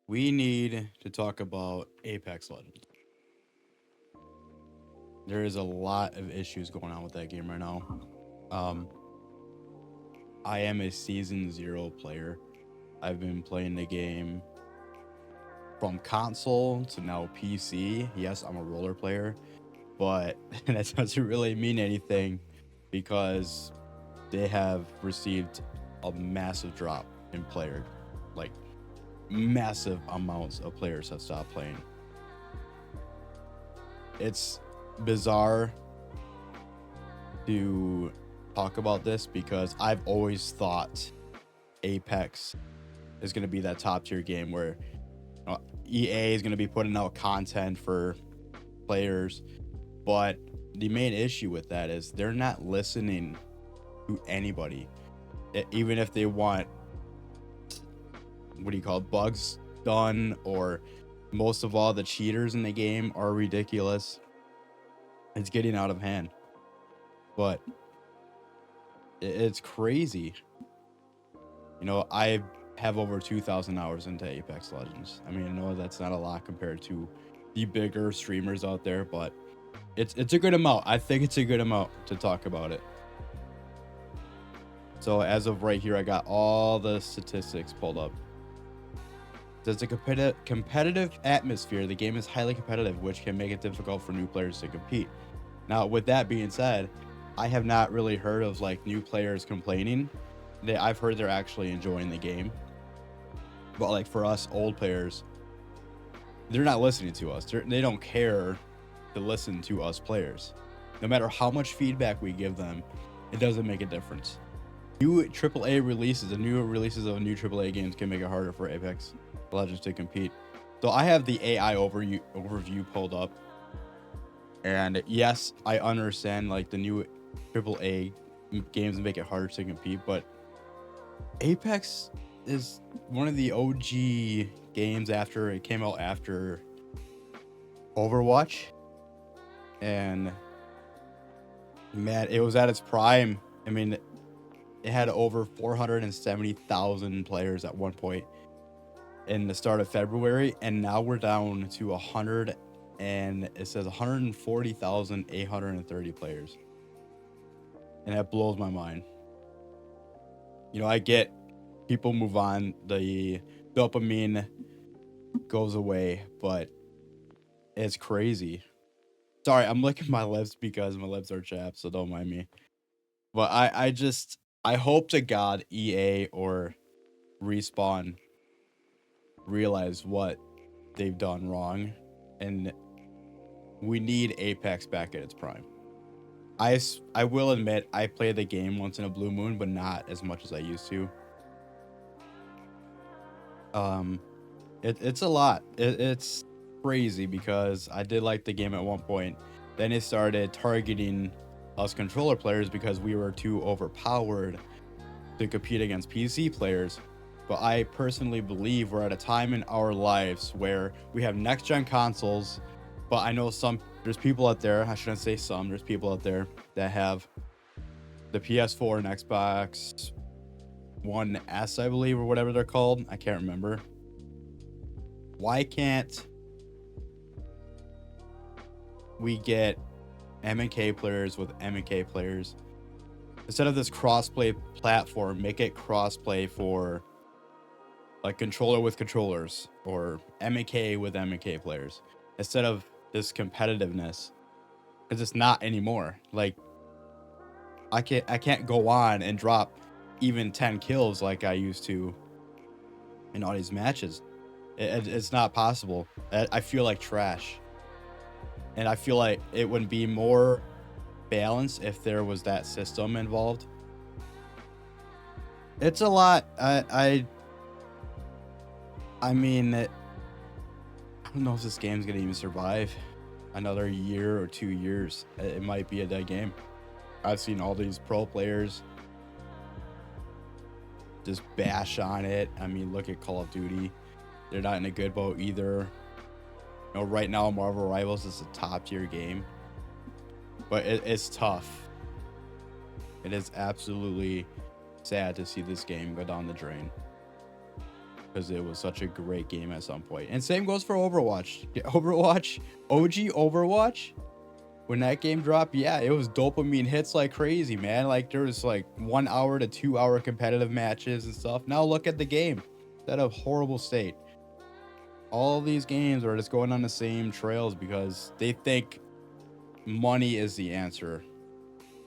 We need to talk about Apex Legends. There is a lot of issues going on with that game right now. Um, I am a season zero player. I've been playing the game from console to now PC. Yes, I'm a roller player, but that doesn't really mean anything because they have received a massive drop in player, like massive amounts of players have stopped playing. It's bizarre to talk about this because I've always thought Apex is going to be that top tier game where EA is going to be putting out content for players. But the main issue with that is they're not listening to anybody. Even if they want, what do you call it, bugs done, or most of all, the cheaters in the game are ridiculous. It's getting out of hand. But it's crazy. I have over 2,000 hours into Apex Legends. I mean, I know that's not a lot compared to the bigger streamers out there, but it's a good amount. I think it's a good amount to talk about it. So as of right here, I got all the statistics pulled up. There's a competitive atmosphere. The game is highly competitive, which can make it difficult for new players to compete. Now, with that being said, I have not really heard of like new players complaining. I've heard they're actually enjoying the game. But like for us old players, they're not listening to us. They don't care to listen to us players. No matter how much feedback we give them, it doesn't make a difference. New new releases of new AAA games can make it harder for Apex Legends to compete. So I have the AI overview pulled up. And yes, I understand like the new AAA games make it harder to compete, but Apex is one of the OG games after it came out after Overwatch. And man, it was at its prime. I mean, it had over 470,000 players at one point in the start of February, and now we're down to 100 and it says 140,830 players. And that blows my mind. I get people move on, the dopamine goes away, but it's crazy. Sorry, I'm licking my lips because my lips are chapped, so don't mind me. But I hope to God EA or Respawn realize what they've done wrong, and we need Apex back at its prime. I will admit I play the game once in a blue moon, but not as much as I used to. Um, it's a lot. It's crazy because I did like the game at one point. Then it started targeting us controller players because we were too overpowered to compete against PC players. But I personally believe we're at a time in our lives where we have next gen consoles. But I know there's people out there, I shouldn't say some, there's people out there that have the PS4 and Xbox One S, I believe, or whatever they're called. I can't remember. Why can't we get M&K players with M&K players? Instead of this crossplay platform, make it crossplay for like controller with controllers or M&K with M&K players instead of this competitiveness, because it's not anymore. Like I can't go on and drop even 10 kills like I used to in all these matches. It's not possible. I feel like trash, and I feel like it would be more balanced if there was that system involved. It's a lot. I mean, I don't know if this game's gonna even survive another year or 2 years. It might be a dead game. I've seen all these pro players just bash on it. I mean, look at Call of Duty. They're not in a good boat either. Right now, Marvel Rivals is a top tier game, but it's tough. It is absolutely sad to see this game go down the drain. because it was such a great game at some point. And same goes for Overwatch. Overwatch, OG Overwatch, when that game dropped, yeah, it was dopamine hits like crazy, man. Like there was like 1 hour to 2 hour competitive matches and stuff. Now look at the game. It's at a horrible state. All these games are just going on the same trails because they think money is the answer.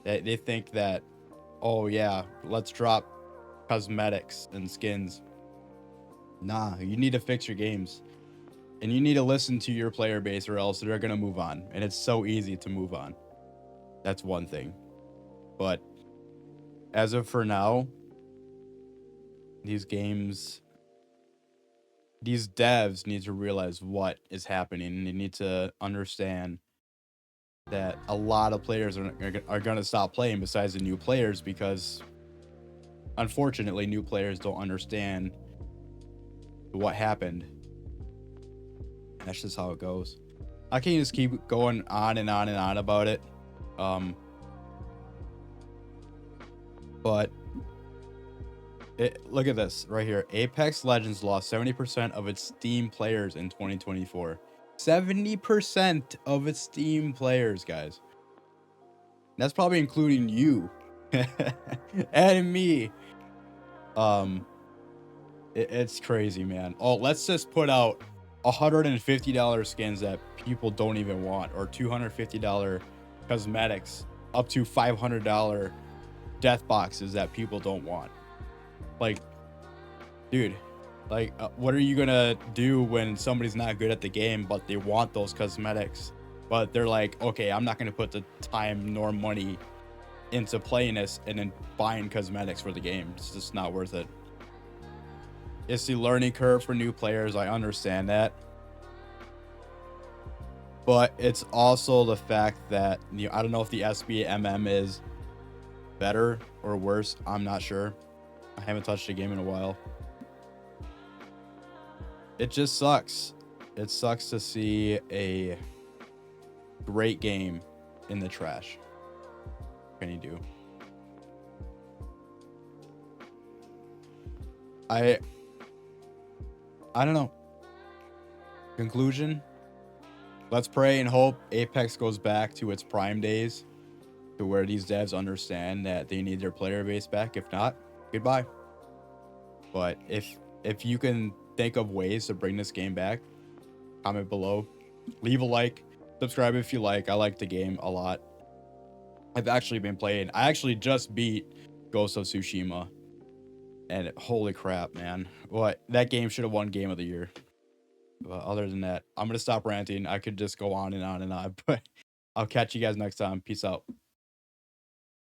They think that, oh yeah, let's drop cosmetics and skins. Nah, you need to fix your games. And you need to listen to your player base or else they're going to move on. And it's so easy to move on. That's one thing. But as of for now, these games, these devs need to realize what is happening. And they need to understand that a lot of players are going to stop playing besides the new players because, unfortunately, new players don't understand what happened. That's just how it goes. I can just keep going on and on and on about it. But look at this right here. Apex Legends lost 70% of its Steam players in 2024. 70% of its Steam players, guys. That's probably including you and me. It's crazy, man. Oh, let's just put out $150 skins that people don't even want, or $250 cosmetics, up to $500 death boxes that people don't want. Like, dude, like, what are you gonna do when somebody's not good at the game but they want those cosmetics, but they're like, okay, I'm not gonna put the time nor money into playing this and then buying cosmetics for the game. It's just not worth it. It's the learning curve for new players. I understand that. But it's also the fact that, I don't know if the SBMM is better or worse. I'm not sure. I haven't touched a game in a while. It just sucks. It sucks to see a great game in the trash. What can you do? I don't know. Conclusion? Let's pray and hope Apex goes back to its prime days, to where these devs understand that they need their player base back. If not, goodbye. But if you can think of ways to bring this game back, comment below, leave a like, subscribe if you like. I like the game a lot. I've actually been playing. I actually just beat Ghost of Tsushima, and holy crap, man! What, that game should have won Game of the Year. But other than that, I'm gonna stop ranting. I could just go on and on and on, but I'll catch you guys next time. Peace out.